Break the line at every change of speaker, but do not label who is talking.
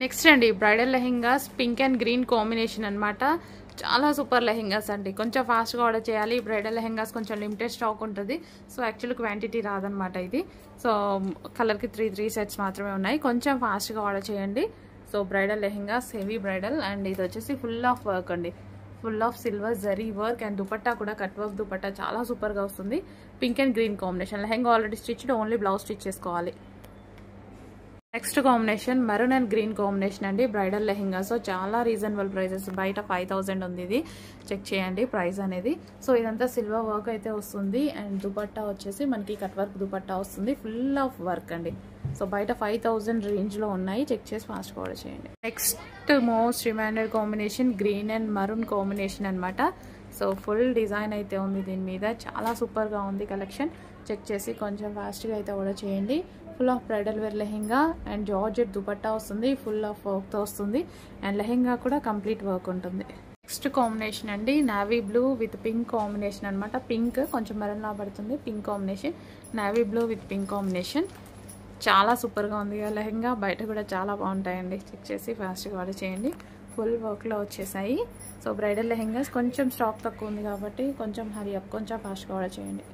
Next అండి bridal lehengas pink and green combination అన్నమాట. చాలా సూపర్ లెహెంగాస్ అండి. కొంచెం ఫాస్ట్గా ఆర్డర్ చేయాలి. బ్రైడల్ లెహెంగాస్ కొంచెం లిమిటెడ్ స్టాక్ ఉంటుంది. సో యాక్చువల్లీ క్వాంటిటీ రాదనమాట ఇది. సో కలర్కి త్రీ సెట్స్ మాత్రమే ఉన్నాయి. కొంచెం ఫాస్ట్గా ఆర్డర్ చేయండి. So bridal lehengas heavy bridal and ఇది వచ్చేసి ఫుల్ ఆఫ్ వర్క్ అండి. Full of silver zari work and dupatta కూడా కట్ వర్క్ దుపట్టా చాలా సూపర్గా వస్తుంది. Pink and green combination. Lehenga already stitched, only blouse stitch చేసుకోవాలి. Next combination maroon and green combination అండి. బ్రైడల్ లెహెంగా. సో చాలా రీజనబుల్ ప్రైజెస్. బయట 5000 ఉంది. ఇది చెక్ చేయండి ప్రైస్ అనేది. సో ఇదంతా సిల్వర్ వర్క్ అయితే వస్తుంది అండ్ దుపట్టా వచ్చేసి మనకి కట్ వర్క్ దుపట్టా వస్తుంది. ఫుల్ ఆఫ్ వర్క్ అండి. సో బయట 5000 రేంజ్లో ఉన్నాయి. చెక్ చేసి ఫాస్ట్గా ఆర్డర్ చేయండి. Next most reminded combination green and maroon combination అనమాట. సో ఫుల్ డిజైన్ అయితే ఉంది దీని మీద. చాలా సూపర్గా ఉంది కలెక్షన్. చెక్ చేసి కొంచెం ఫాస్ట్గా అయితే ఆర్డర్ చేయండి. Full of bridal wear lehenga and georgette dupatta వస్తుంది. ఫుల్ ఆఫ్ వర్క్తో వస్తుంది అండ్ లెహెంగా కూడా కంప్లీట్ వర్క్ ఉంటుంది. నెక్స్ట్ కాంబినేషన్ అండి navy blue with pink combination అనమాట. పింక్ కొంచెం మెరూన్ లా పడుతుంది. Pink combination, navy blue with pink combination. చాలా సూపర్గా ఉంది లెహెంగా. బయట కూడా చాలా బాగుంటాయండి. చెక్ చేసి ఫాస్ట్గా ఆర్డర్ చేయండి. ఫుల్ వర్క్లో వచ్చేసాయి. సో బ్రైడల్ లెహెంగాస్ కొంచెం స్టాక్ తక్కువ ఉంది కాబట్టి కొంచెం హరీ అప్, కొంచెం ఫాస్ట్గా ఆర్డర్ చేయండి.